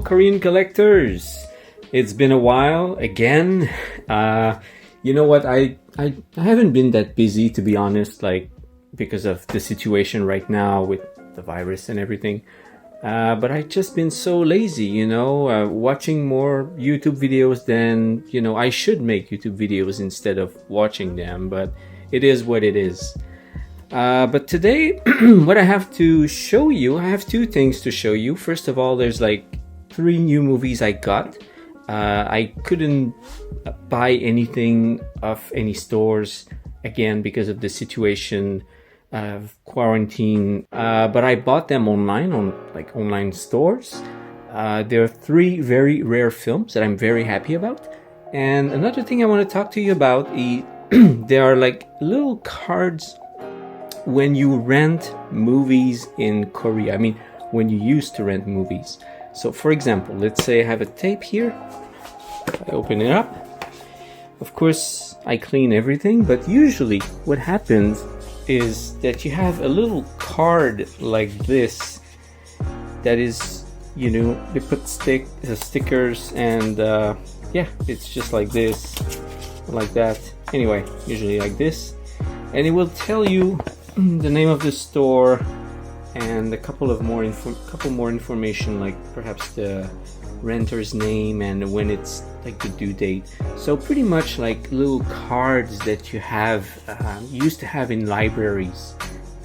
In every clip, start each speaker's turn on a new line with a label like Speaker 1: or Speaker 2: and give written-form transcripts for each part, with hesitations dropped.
Speaker 1: Korean collectors. It's been a while again. You know what? I haven't been that busy, to be honest, like because of the situation right now with the virus and everything. But I've just been so lazy, watching more YouTube videos than, I should make YouTube videos instead of watching them, but it is what it is. But today, what I have to show you, I have two things to show you. First of all, there's like 3 new movies I got. I couldn't buy anything off any stores, again, because of the situation of quarantine. But I bought them online, on like online stores. There are 3 very rare films that I'm very happy about. And another thing I want to talk to you about, there are like little cards when you rent movies in Korea. I mean, when you used to rent movies. So for example, let's say I have a tape here. I open it up. Of course, I clean everything, but usually what happens is that you have a little card like this that is, they put stickers and yeah, it's just like this, like that. Anyway, usually like this. And it will tell you the name of the store and a couple more information, like perhaps the renter's name and when it's like the due date. So pretty much like little cards that you have used to have in libraries.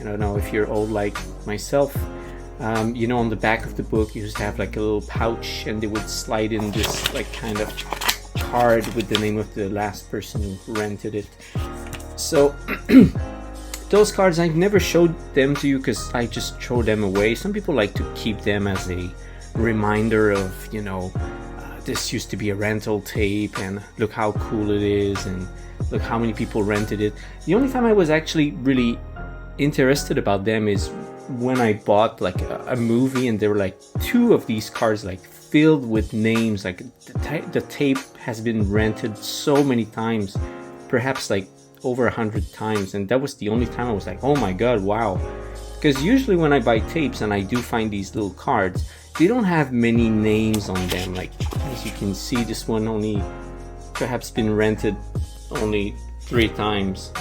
Speaker 1: I don't know if you're old like myself. On the back of the book you used to have like a little pouch and they would slide in this like kind of card with the name of the last person who rented it. So those cards, I've never showed them to you because I just throw them away. Some people like to keep them as a reminder of, this used to be a rental tape and look how cool it is and look how many people rented it. The only time I was actually really interested about them is when I bought like a movie and there were like 2 of these cards like filled with names. Like the tape has been rented so many times, perhaps like over 100 times, and that was the only time I was like, oh my god, wow. Because usually when I buy tapes and I do find these little cards, they don't have many names on them. Like as you can see, this one only perhaps been rented only 3 times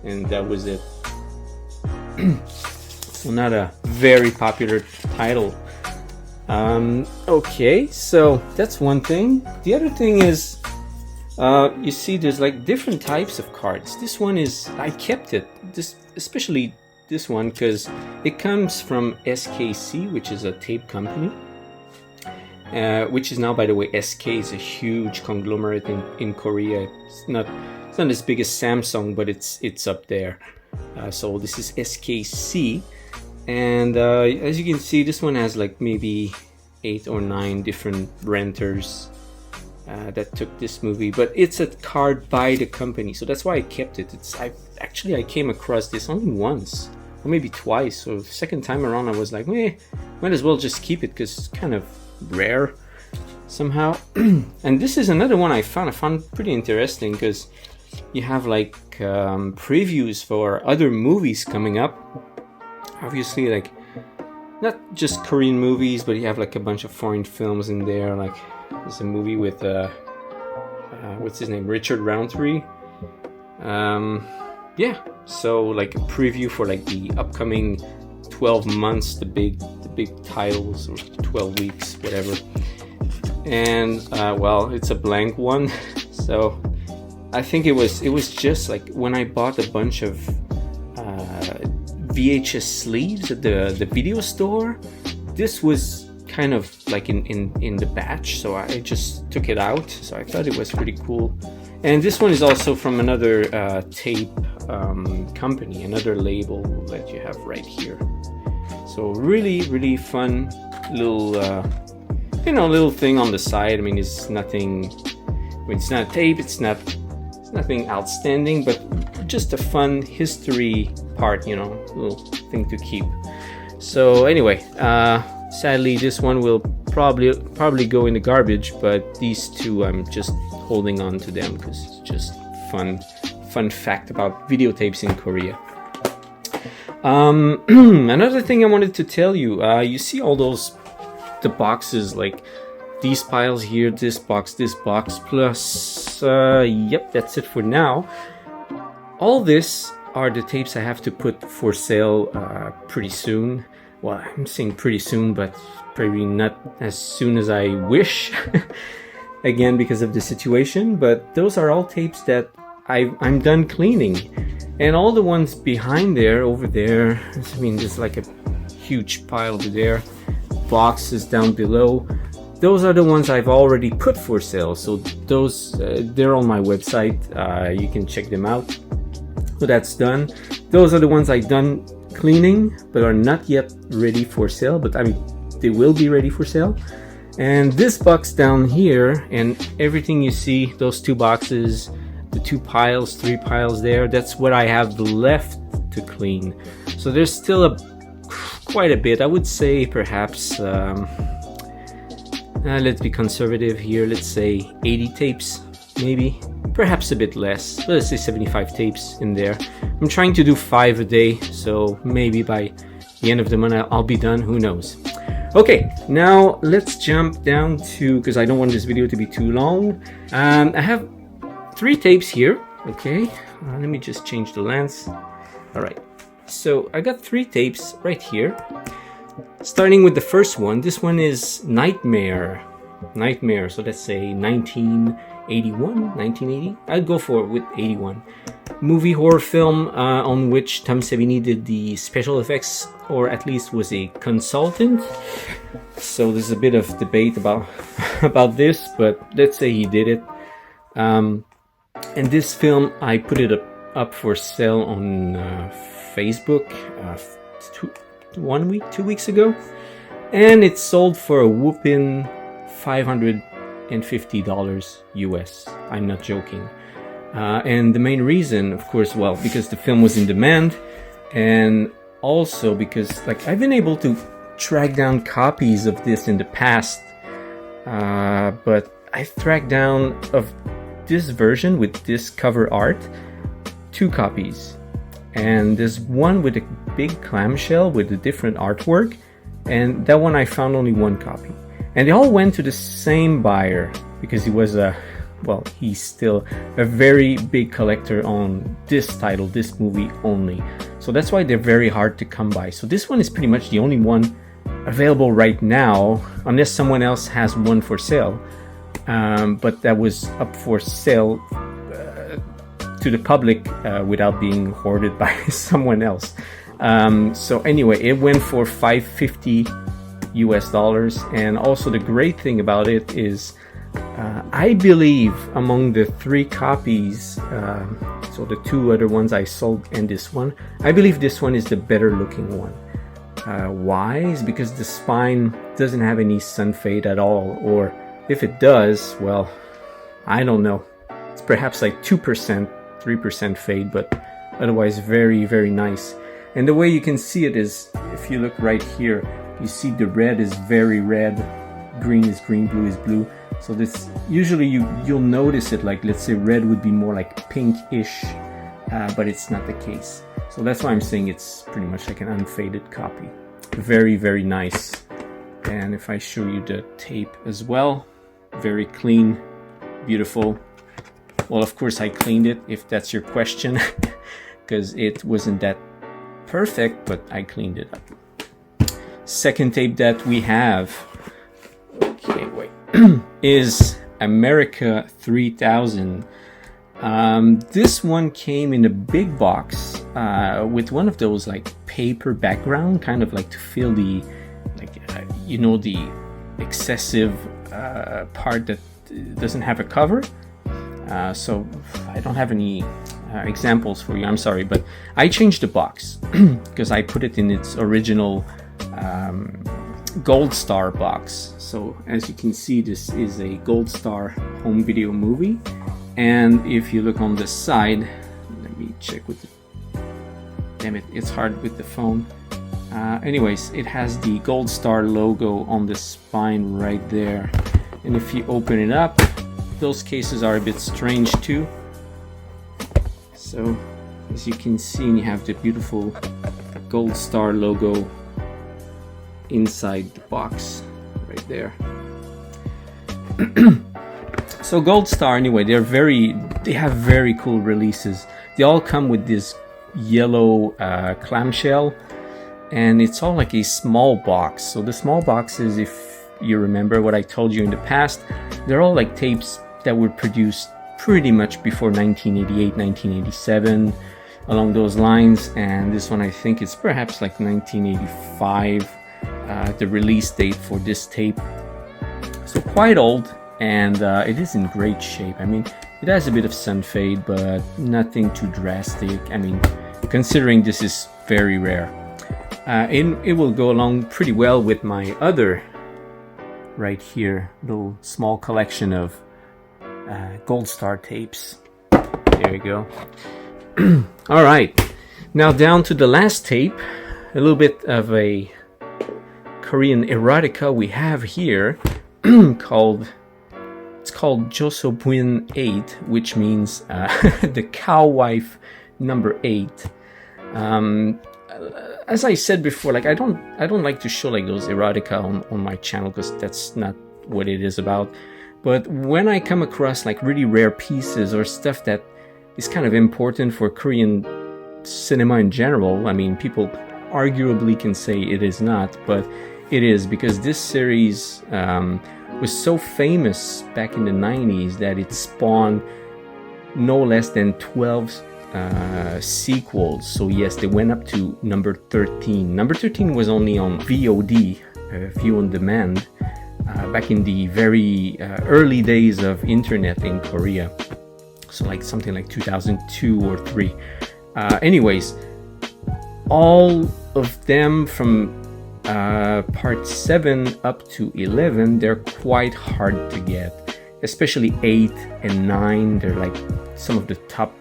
Speaker 1: and that was it. So not a very popular title. Okay, so that's one thing. The other thing is, you see there's like different types of cards. This one is, I kept it, especially this one, because it comes from SKC, which is a tape company, which is now, by the way, SK is a huge conglomerate in Korea. It's not as big as Samsung, but it's up there. So this is SKC, and as you can see, this one has like maybe 8 or 9 different renters that took this movie, but it's a card by the company, so that's why I kept it. I came across this only once or maybe twice, so the second time around I was like, might as well just keep it because it's kind of rare somehow. And this is another one I found pretty interesting because you have like previews for other movies coming up, obviously, like not just Korean movies, but you have like a bunch of foreign films in there. Like there's a movie with what's his name, Richard Roundtree. Yeah, so like a preview for like the upcoming 12 months, the big titles, or 12 weeks, whatever. And well, it's a blank one. So I think it was just like when I bought a bunch of VHS sleeves at the video store, this was kind of like in the batch, so I just took it out. So I thought it was pretty cool. And this one is also from another tape company, another label that you have right here. So really fun little little thing on the side. I mean, it's nothing, it's not tape, it's nothing outstanding, but just a fun history part, little thing to keep. So anyway, sadly this one will probably go in the garbage, but these 2 I'm just holding on to them because it's just fun fact about videotapes in Korea. Another thing I wanted to tell you, you see all those the boxes like these piles here, this box, plus yep, that's it for now. All this are the tapes I have to put for sale pretty soon. Well, I'm saying pretty soon, but probably not as soon as I wish. Again, because of the situation, but those are all tapes that I'm done cleaning. And all the ones behind there, over there, I mean, there's like a huge pile over there, boxes down below. Those are the ones I've already put for sale. So those, they're on my website. You can check them out. So that's done. Those are the ones I've done cleaning, but are not yet ready for sale. But I mean, they will be ready for sale. And this box down here, and everything you see, those two boxes, the two piles, three piles there, that's what I have left to clean. So there's still quite a bit. I would say perhaps, let's be conservative here, let's say 80 tapes, maybe, perhaps a bit less. Let's say 75 tapes in there. I'm trying to do 5 a day, so maybe by the end of the month I'll be done, who knows. Okay, now let's jump down to, because I don't want this video to be too long. I have 3 tapes here. Okay, let me just change the lens. All right, so I got 3 tapes right here. Starting with the first one. This one is Nightmare. So let's say 1981, 1980. I'd go for it with 81. Movie horror film on which Tom Savini did the special effects, or at least was a consultant. So there's a bit of debate about this, but let's say he did it. And this film, I put it up for sale on Facebook 2 weeks ago, and it sold for a whooping $550 US. I'm not joking. And the main reason, of course, well, because the film was in demand, and also because, like, I've been able to track down copies of this in the past, but I tracked down of this version with this cover art 2 copies, and there's one with a big clamshell with a different artwork, and that one I found only 1 copy, and they all went to the same buyer because he was he's still a very big collector on this title, this movie only. So that's why they're very hard to come by. So this one is pretty much the only one available right now, unless someone else has one for sale. But that was up for sale to the public without being hoarded by someone else. So anyway, it went for $550 US. And also the great thing about it is, I believe among the 3 copies, so the 2 other ones I sold and this one, I believe this one is the better looking one. Why? Is because the spine doesn't have any sun fade at all, or if it does, well, I don't know. It's perhaps like 2%, 3% fade, but otherwise very, very nice. And the way you can see it is, if you look right here, you see the red is very red, green is green, blue is blue. So this, usually you'll notice it, like, let's say red would be more like pinkish, but it's not the case. So that's why I'm saying it's pretty much like an unfaded copy. Very, very nice. And if I show you the tape as well, very clean, beautiful. Well, of course I cleaned it, if that's your question, because it wasn't that perfect, but I cleaned it up. Second tape that we have, okay, wait, is America 3000. This one came in a big box with one of those like paper background, kind of like to fill the, like, the excessive part that doesn't have a cover. So I don't have any examples for you, I'm sorry, but I changed the box because I put it in its original Gold Star box. So as you can see, this is a Gold Star home video movie, and if you look on the side, let me check with the, damn it, it's hard with the phone. Anyways, it has the Gold Star logo on the spine right there, and if you open it up, those cases are a bit strange too. So as you can see, you have the beautiful Gold Star logo inside the box right there. So Gold Star, anyway, they have very cool releases. They all come with this yellow clamshell, and it's all like a small box. So the small boxes, if you remember what I told you in the past, they're all like tapes that were produced pretty much before 1988, 1987, along those lines. And this one, I think it's perhaps like 1985, the release date for this tape. So quite old, and it is in great shape. I mean, it has a bit of sun fade, but nothing too drastic. I mean, considering this is very rare. It will go along pretty well with my other, right here, little small collection of Gold Star tapes. There you go. All right, now down to the last tape, a little bit of a Korean erotica we have here, it's called Josobun 8, which means the cow wife number 8. As I said before, like I don't like to show like those erotica on my channel, because that's not what it is about. But when I come across like really rare pieces or stuff that is kind of important for Korean cinema in general, I mean, people arguably can say it is not, but it is, because this series was so famous back in the 90s that it spawned no less than 12 sequels. So yes, they went up to number 13. Number 13 was only on VOD, view on demand, back in the very early days of internet in Korea. So like something like 2002 or 3. Anyways, all of them from part 7 up to 11, they're quite hard to get, especially 8 and 9. They're like some of the top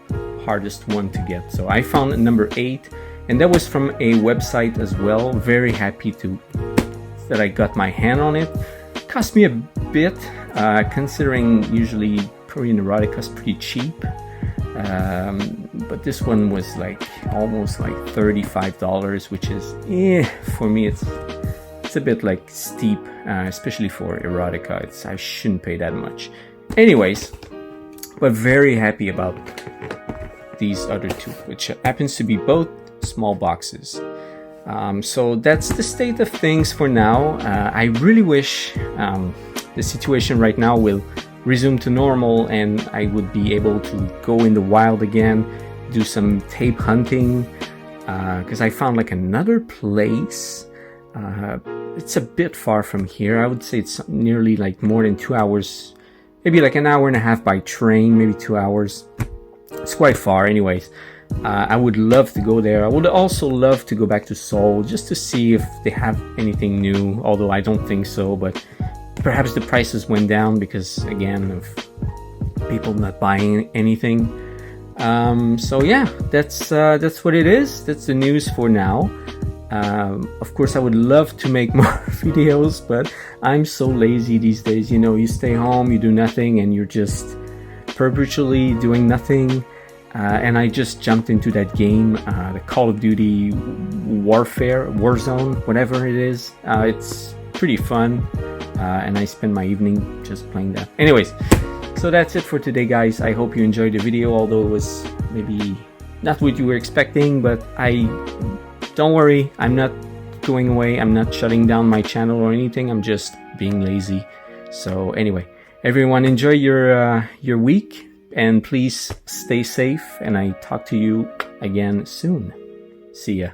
Speaker 1: hardest one to get. So I found number 8, and that was from a website as well. Very happy that I got my hand on it. Cost me a bit, considering usually Korean erotica is pretty cheap. But this one was like almost like $35, which is, for me, it's a bit like steep, especially for erotica. I shouldn't pay that much. Anyways, but very happy about these other two, which happens to be both small boxes. So that's the state of things for now. I really wish the situation right now will resume to normal and I would be able to go in the wild again, do some tape hunting, because I found like another place. It's a bit far from here. I would say it's nearly like more than 2 hours, maybe like an hour and a half by train, maybe 2 hours. It's quite far. Anyways, I would love to go there. I would also love to go back to Seoul just to see if they have anything new, although I don't think so, but perhaps the prices went down because, again, of people not buying anything. So yeah, that's what it is. That's the news for now. Of course, I would love to make more videos, but I'm so lazy these days. You know, you stay home, you do nothing, and you're just perpetually doing nothing. And I just jumped into that game, the Call of Duty Warzone, whatever it is. It's pretty fun, and I spend my evening just playing that. Anyways, so that's it for today, guys. I hope you enjoyed the video, although it was maybe not what you were expecting, but don't worry, I'm not going away. I'm not shutting down my channel or anything. I'm just being lazy. So anyway, everyone, enjoy your week. And please stay safe, and I talk to you again soon. See ya.